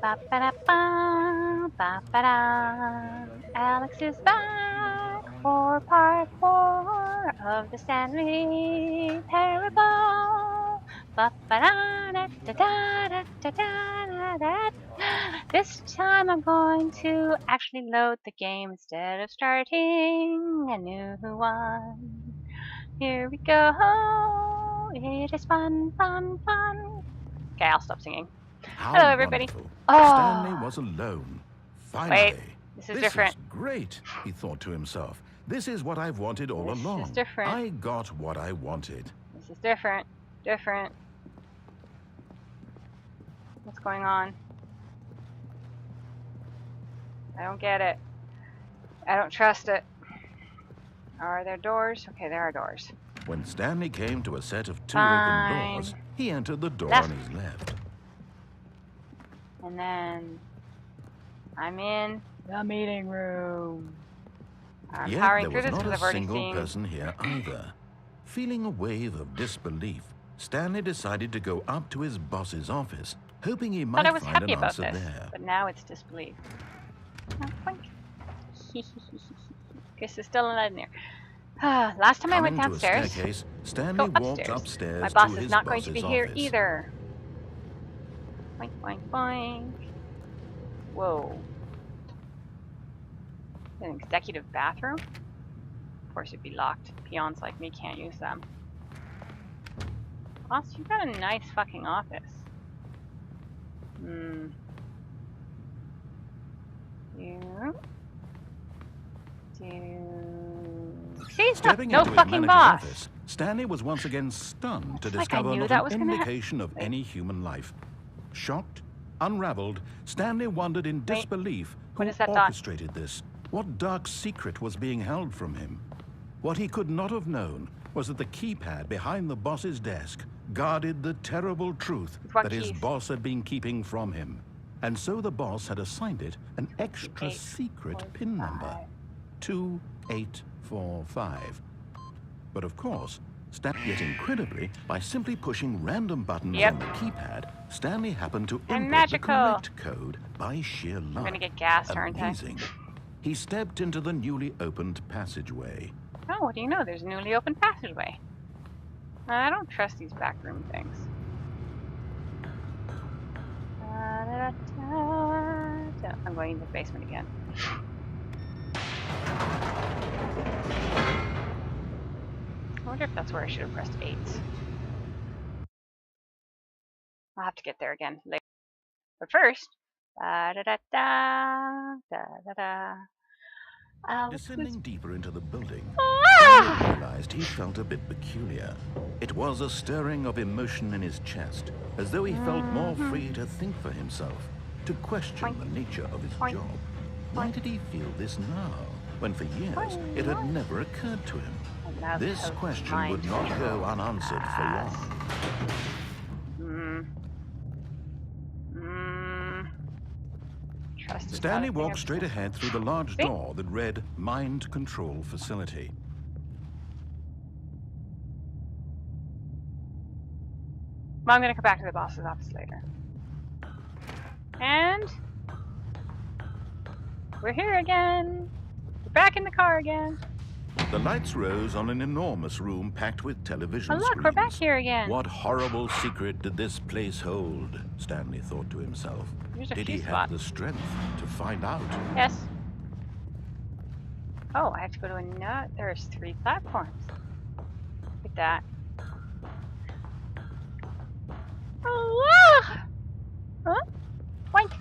Ba-ba-da-ba, ba-ba-da. Alex is back for part 4 of the Stanley Parable. Ba-ba-da-da-da-da-da-da-da. This time I'm going to actually load the game instead of starting a new one. Here we go. It is fun, fun, fun. Okay, I'll stop singing. How Hello, everybody. wonderful. Oh, Stanley was alone. Finally. wait, this is This different. is great, he thought to himself. This is what I've wanted all This along. is different. I got what I wanted. This is different. Different. What's going on? I don't get it. I don't trust it. Are there doors? Okay, there are doors. When Stanley came to a set of 2 Fine. open doors, he entered the door Left. on his left. And then I'm in the meeting room. I'm Yet powering there through was this not because a I've already single seen. person here either. Feeling a wave of disbelief, Stanley decided to go up to his boss's office, hoping he might I was find happy an about answer this, there. but now it's disbelief. Oh, boink. Guess there's still a light in there. Last time I went Coming to a downstairs, staircase, Stanley go walked upstairs. upstairs My boss to is his not going to be boss's here office. either. Boink, boink, boink. Whoa. An executive bathroom? Of course it'd be locked. Peons like me can't use them. Boss, you got a nice fucking office. See, Stepping no into his fucking manager's boss. office, Stanley was once again stunned to It's like I discover knew not that an was gonna indication of any human life. Shocked, unraveled, Stanley wondered in disbelief what who is that dot? orchestrated this. What dark secret was being held from him? What he could not have known was that the keypad behind the boss's desk guarded the terrible truth What that his keys? boss had been keeping from him. And so the boss had assigned it an extra secret PIN number, 2845. But of course, yet incredibly, by simply pushing random buttons on the keypad, Stanley happened to input the correct code by sheer luck. I'm gonna get gassed, aren't I? Amazing. He stepped into the newly opened passageway. Oh, what do you know? There's a newly opened passageway. I don't trust these backroom things. I'm going into the basement again. I wonder if that's where I should have pressed 8. I'll have to get there again later. But first, Descending deeper into the building, Ah! he realized he felt a bit peculiar. It was a stirring of emotion in his chest, as though he felt more free to think for himself, to question the nature of his job. Why did he feel this now, when for years it had never occurred to him? This question would not go unanswered for long. Stanley walked straight ahead through the large door that read Mind Control Facility. Well, I'm gonna come back to the boss's office later. And we're here again. We're back in the car again. The lights rose on an enormous room packed with television Oh look, screens. we're back here again. What horrible secret did this place hold? Stanley thought to himself. Did he have the strength to find out? Yes. Oh, I have to go to another. There's 3 platforms. Look at that. Oh, huh? Boink.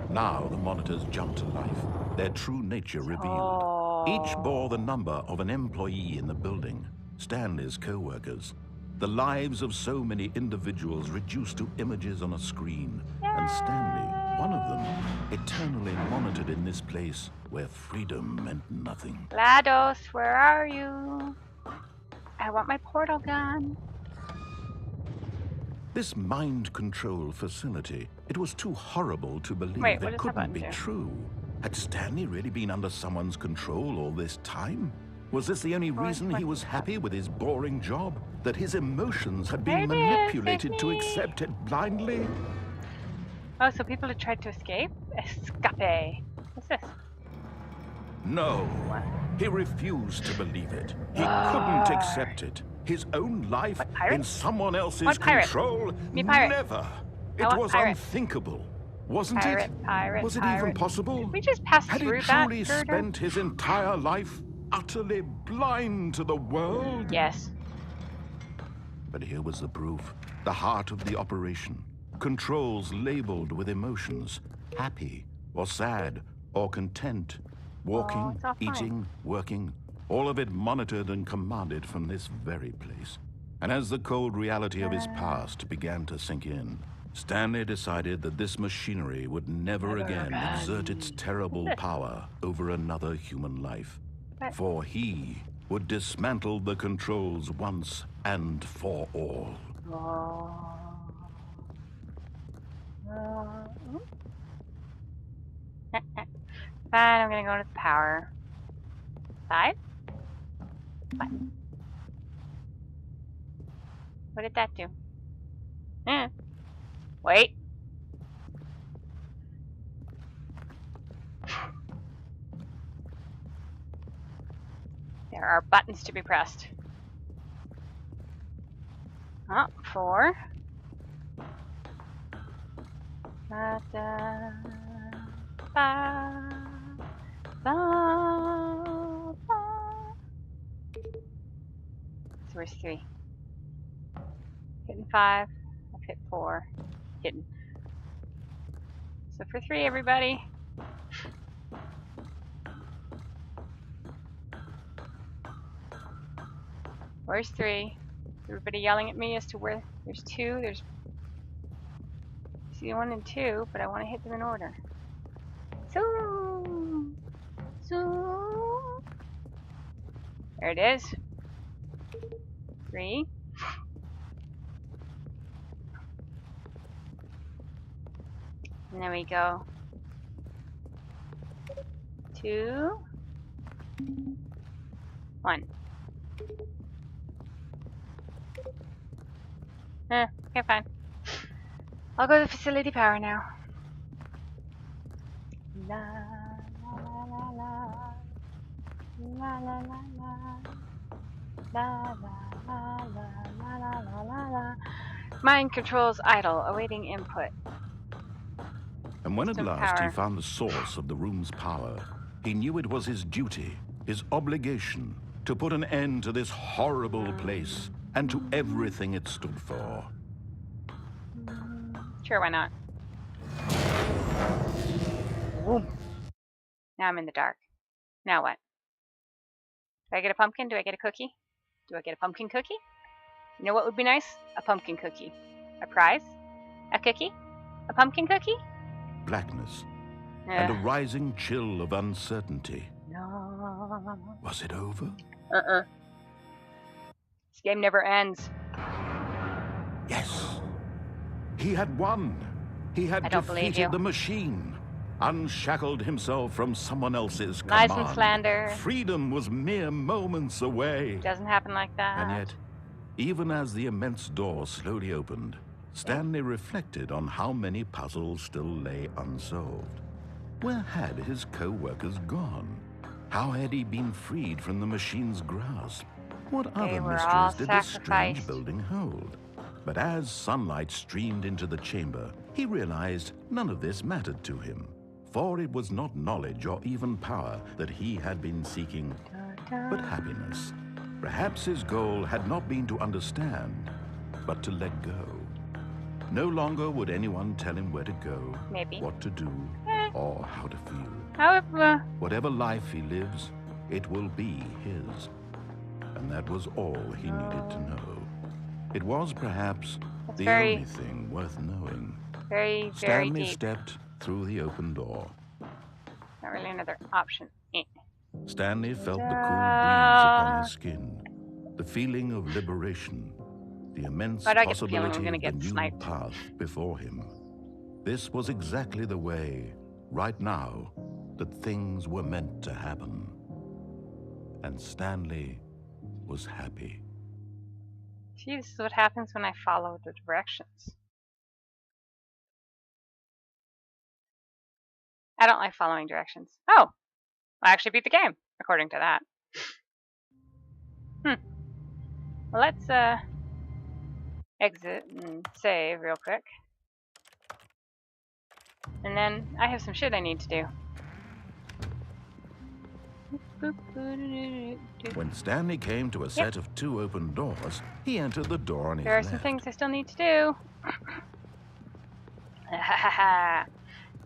Now the monitors jumped to life, their true nature revealed. Each bore the number of an employee in the building, Stanley's co-workers. The lives of so many individuals reduced to images on a screen. And Stanley, one of them, eternally monitored in this place where freedom meant nothing. GLaDOS, where are you? I want my portal gun. This mind control facility, it was too horrible to believe it couldn't be true. Had Stanley really been under someone's control all this time? Was this the only reason he was happy with his boring job? That his emotions had been manipulated to accept it blindly? Oh, so people had tried to escape? Escape. What's this? No. What? He refused to believe it. He couldn't accept it. His own life What, pirate? in someone else's Want pirate? control? Me pirate. Never. I It want was pirate. unthinkable, wasn't Pirate, it? pirate, Was it even pirate. possible? Did we just pass Had he through that truly girder? spent his entire life utterly blind to the world? Yes. But here was the proof. The heart of the operation. Controls labeled with emotions. Happy or sad or content. Walking, it's all fine. eating, working. All of it monitored and commanded from this very place. And as the cold reality of his past began to sink in, Stanley decided that this machinery would never again exert its terrible power over another human life. What? For he would dismantle the controls once and for all. Fine, I'm gonna go to the power. 5? What? What did that do? Wait. There are buttons to be pressed. 4. Da, da, ba, ba, ba. So where's 3? Hitting 5. I've hit 4. Hidden. So for 3, everybody. Where's 3? Everybody yelling at me as to where there's 2. There's see 1 and 2, but I want to hit them in order. So there it is. 3. And there we go. 2. 1. Okay, fine. I'll go to the facility power now. La la la la la la la la la la la la la la. Mind controls idle, awaiting input. And when at System last he power. found the source of the room's power, he knew it was his duty, his obligation, to put an end to this horrible place and to everything it stood for. Sure, why not? Boom. Now I'm in the dark. Now what? Do I get a pumpkin? Do I get a cookie? Do I get a pumpkin cookie? You know what would be nice? A pumpkin cookie. A prize? A cookie? A pumpkin cookie? Blackness and a rising chill of uncertainty. No. Was it over? This game never ends. Yes. He had won. He had defeated the machine, unshackled himself from someone else's command. Lies and slander. Freedom was mere moments away. Doesn't happen like that. And yet, even as the immense door slowly opened, Stanley reflected on how many puzzles still lay unsolved. Where had his co-workers gone? How had he been freed from the machine's grasp? What other mysteries did this strange building hold? But as sunlight streamed into the chamber, he realized none of this mattered to him. For it was not knowledge or even power that he had been seeking, but happiness. Perhaps his goal had not been to understand, but to let go. No longer would anyone tell him where to go, what to do, or how to feel. Whatever life he lives, it will be his. And that was all he needed to know. It was perhaps the only thing worth knowing. Very Stanley deep. stepped through the open door. Not really another option. Stanley felt the cool breeze upon his skin, the feeling of liberation, the immense possibility of the new path before him. This was exactly the way, right now, that things were meant to happen. And Stanley was happy. See, this is what happens when I follow the directions. I don't like following directions. Oh, I actually beat the game, according to that. Well, let's exit and save real quick. And then I have some shit I need to do. When Stanley came to a set of 2 open doors, he entered the door on his There are left. some things I still need to do. And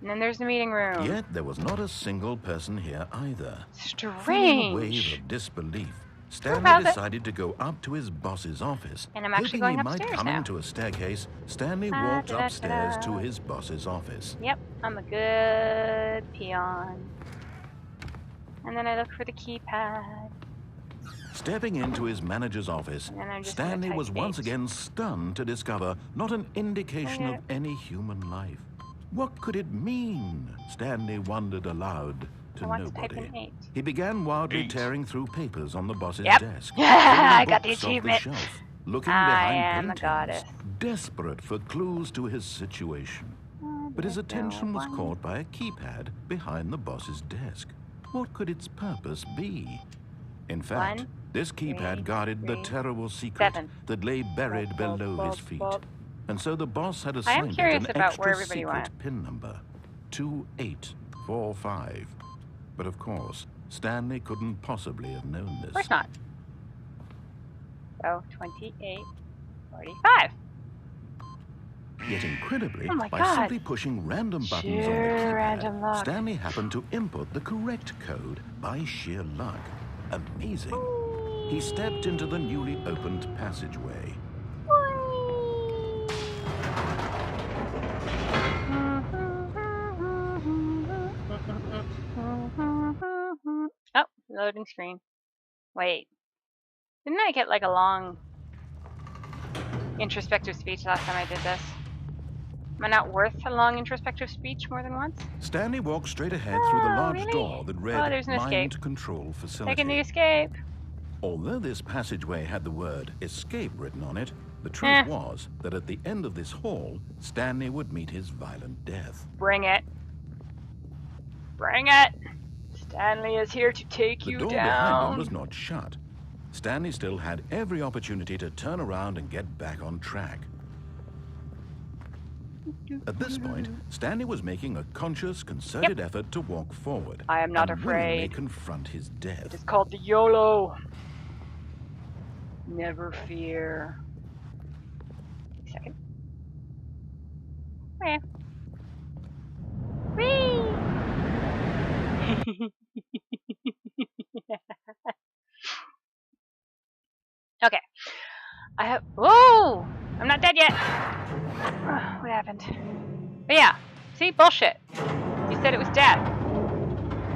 then there's the meeting room. Yet there was not a single person here either. Strange. Feeling a wave of disbelief, Stanley about it? decided to go up to his boss's office. And I'm actually Hoping going he might upstairs come now. into a staircase, Stanley walked upstairs to his boss's office. Yep, I'm a good peon. And then I look for the keypad. Stepping into his manager's office, And then I'm just gonna Stanley type was once 8. again stunned to discover not an indication of any human life. What could it mean? Stanley wondered aloud to I want to type nobody. in 8. He began wildly tearing through papers on the boss's Yep. desk. I got the books off achievement. shelf, looking I behind am a paintings, goddess. desperate for clues to his situation. But his attention was caught by a keypad behind the boss's desk. What could its purpose be? In fact, 1, this keypad 3, guarded the 3, terrible secret 7. that lay buried below his feet. And so the boss had I am assigned it curious an about where extra everybody secret went. pin number, 2845. But of course, Stanley couldn't possibly have known this. Of course not. So, 2845. Yet incredibly, Oh my by God. simply pushing random buttons on the Sheer random keypad, luck. Stanley happened to input the correct code by sheer luck. Amazing. He stepped into the newly opened passageway. Oh, loading screen. Wait. Didn't I get like a long introspective speech last time I did this? Am I not worth a long introspective speech more than once? Stanley walked straight ahead through the large really? door that read there's an Mind escape. Control Facility. Taking the escape. Although this passageway had the word escape written on it, the truth was that at the end of this hall, Stanley would meet his violent death. Bring it. Bring it. Stanley is here to take The you door behind him down. was not shut. Stanley still had every opportunity to turn around and get back on track. At this point, Stanley was making a conscious, concerted effort to walk forward. I am not and willingly afraid. confront his It death. is called the YOLO. Never fear. Second. Okay. Whee! Okay. I have. Whoa! I'm not dead yet. What happened? But yeah. See? Bullshit. You said it was death.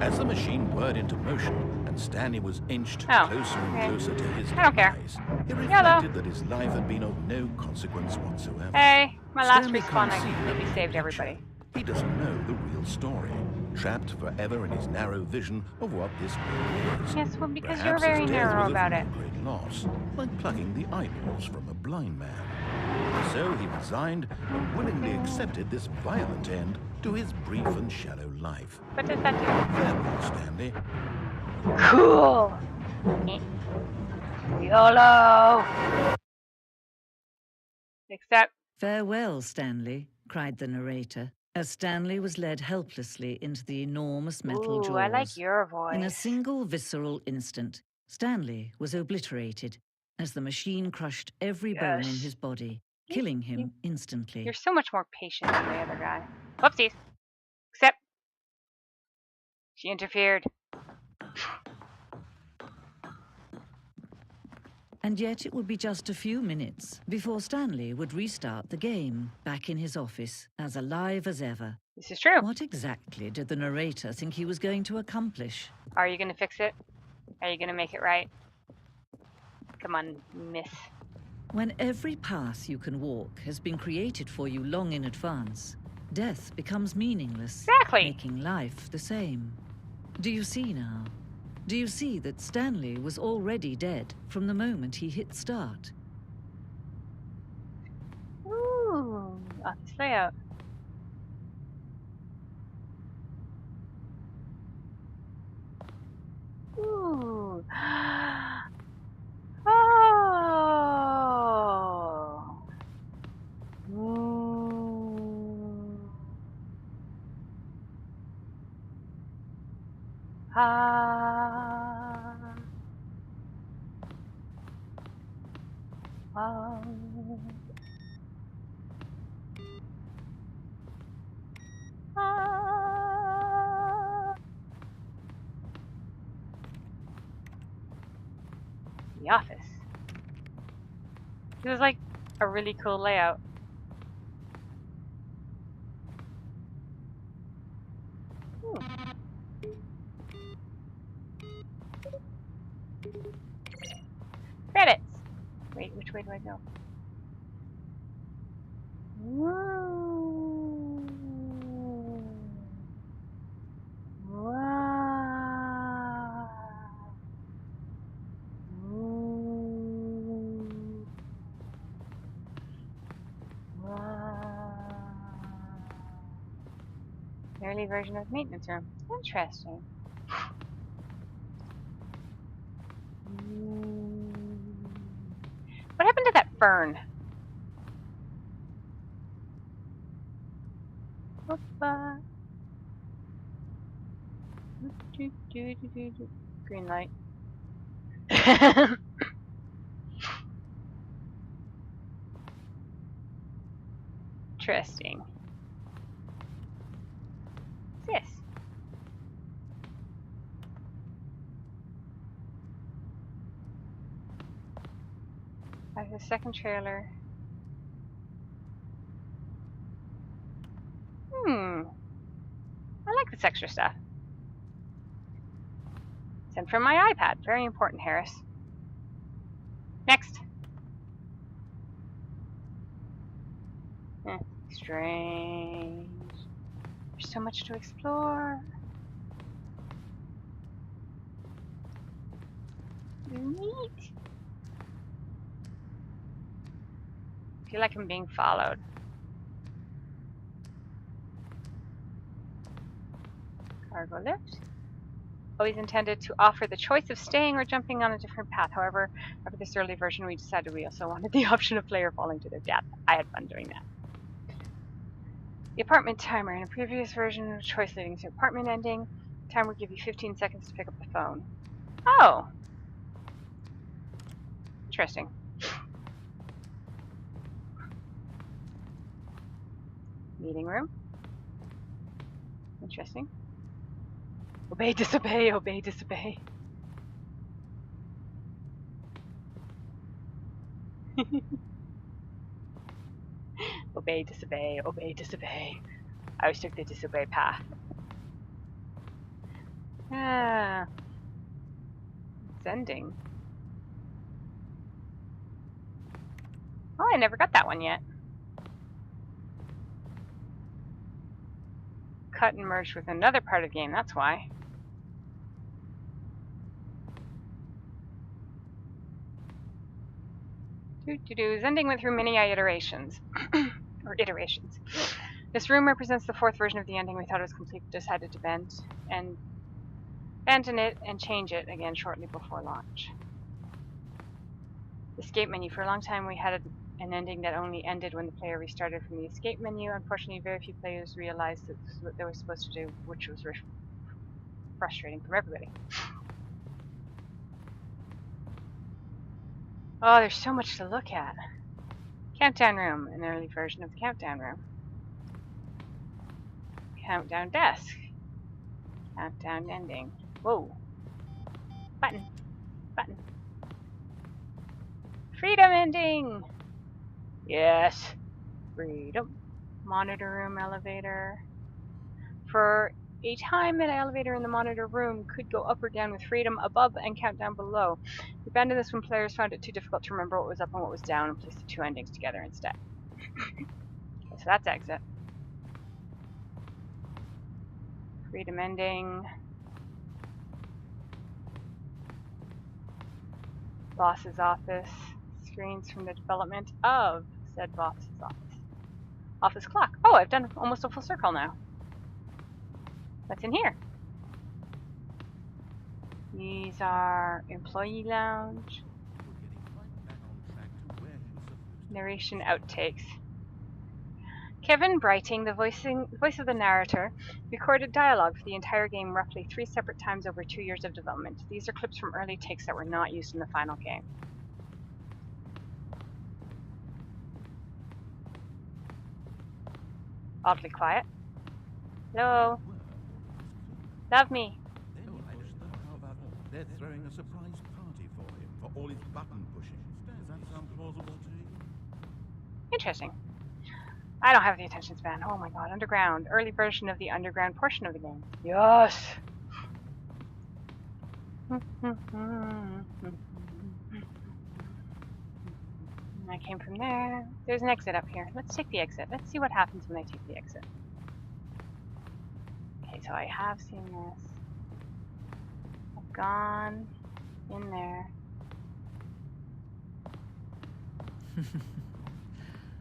As the machine whirred into motion and Stanley was inched Oh, closer and okay. closer to his I don't care. demise, he reflected that his life had been of no consequence whatsoever. Hey, my last Stanley respawn, can't I see the completely big saved picture. everybody. He doesn't know the real story, trapped forever in his narrow vision of what this world is. Yes, well, because Perhaps you're very his death narrow was of about no it. great loss, like plucking the eyeballs from a blind man. So he resigned and willingly accepted this violent end to his brief and shallow life. What does that do? Farewell, Stanley. Cool. YOLO. Except, "Farewell, Stanley," cried the narrator, as Stanley was led helplessly into the enormous metal jaws. I like your voice. In a single visceral instant, Stanley was obliterated as the machine crushed every bone in Yes. his body, killing him instantly. You're so much more patient than the other guy. Whoopsies. Except, she interfered. And yet it would be just a few minutes before Stanley would restart the game, back in his office, as alive as ever. This is true. What exactly did the narrator think he was going to accomplish? Are you going to fix it? Are you going to make it right? Come on, miss. When every path you can walk has been created for you long in advance, death becomes meaningless, Exactly. making life the same. Do you see now? Do you see that Stanley was already dead from the moment he hit start? Ooh, office layout. Ah. Ah. Ah. The office. This is like a really cool layout. Credits! Wait, which way do I go? Woo! Wow! Woo! Wow! Early version of the maintenance room. Interesting. What happened to that fern? Opa. Green light. Interesting. What's this? I have a second trailer. I like this extra stuff. Sent from my iPad. Very important, Harris. Next. Strange. There's so much to explore. Neat. I feel like I'm being followed. Cargo lift. Always intended to offer the choice of staying or jumping on a different path. However, after this early version, we decided we also wanted the option of player falling to their death. I had fun doing that. The apartment timer. In a previous version of choice leading to apartment ending, the timer would give you 15 seconds to pick up the phone. Oh! Interesting. Meeting room. Interesting. Obey, disobey, obey, disobey. Obey, disobey, obey, disobey. I always took the disobey path. Ah. It's ending. Oh, I never got that one yet. Cut and merged with another part of the game, that's why. Ending went through many iterations. Or iterations. This room represents the fourth version of the ending. We thought it was complete, decided to abandon it and change it again shortly before launch. Escape menu. For a long time we had an ending that only ended when the player restarted from the escape menu. Unfortunately, very few players realized that this is what they were supposed to do, which was frustrating for everybody. Oh, there's so much to look at. Countdown room, an early version of the countdown room. Countdown desk. Countdown ending. Whoa. Button. Button. Freedom ending! Yes. Freedom. Monitor room elevator. For a time, an elevator in the monitor room could go up or down with freedom above and countdown below. We abandoned this when players found it too difficult to remember what was up and what was down and placed the two endings together instead. Okay, so that's exit. Freedom ending. Boss's office. Screens from the development of said boss's office. Office clock. Oh, I've done almost a full circle now. What's in here? These are employee lounge. Narration outtakes. Kevin Brighting, the voice of the narrator, recorded dialogue for the entire game roughly 3 separate times over 2 years of development. These are clips from early takes that were not used in the final game. Oddly quiet. Hello. Love me. They're throwing a surprise party for him for all his button pushing. Does that sound plausible to you? Interesting. I don't have the attention span. Oh my god, Underground. Early version of the Underground portion of the game. Yes! I came from there. There's an exit up here. Let's take the exit. Let's see what happens when I take the exit. Okay, so I have seen this. I've gone in there.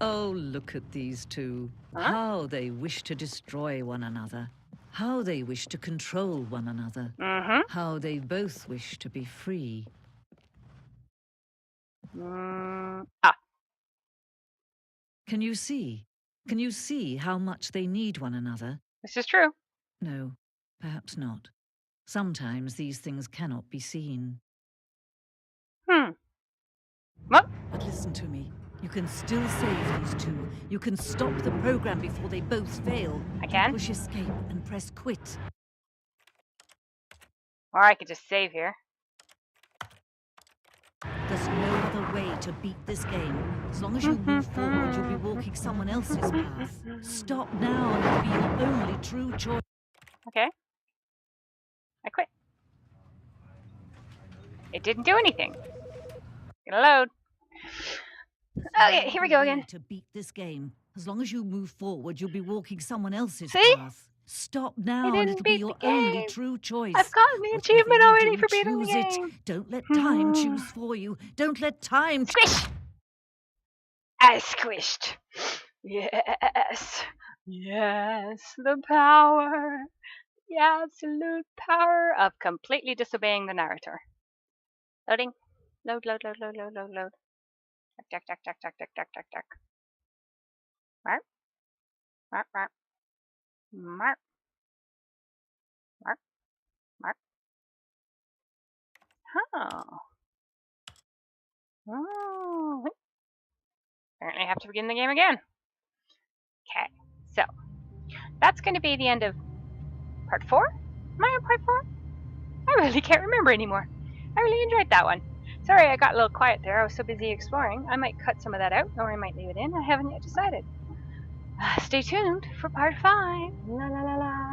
Oh, look at these two. Huh? How they wish to destroy one another. How they wish to control one another. How they both wish to be free. Can you see? Can you see how much they need one another? This is true. No, perhaps not. Sometimes these things cannot be seen. What? But listen to me. You can still save these two. You can stop the program before they both fail. I can? Push escape and press quit. Or I could just save here. There's no other way to beat this game. As long as you move forward, you'll be walking someone else's path. Stop now and it'll be your only true choice. Okay. I quit. It didn't do anything. Gonna load. Okay, here we go again. To beat this game. As long as you move forward, you'll be walking someone else's See? path. Stop now didn't and it'll beat be your the game. only true choice. I've gotten the Whatever achievement you already do, for beating the choose game. it. Don't let time choose for you. Don't let time. Squish! I squished. Yes. Yes. The power. The absolute power of completely disobeying the narrator. Loading. Load, load, load, load, load, load, load. Duck, duck, duck, duck, duck, duck, duck, duck. Mark. Mark, mark. Mark. Mark. Mark. Oh. Oh. Apparently I have to begin the game again. Okay, so that's going to be the end of part 4. Am I on part 4? I really can't remember anymore. I really enjoyed that one. Sorry I got a little quiet there. I was so busy exploring. I might cut some of that out, or I might leave it in. I haven't yet decided. Stay tuned for part 5. La la la la.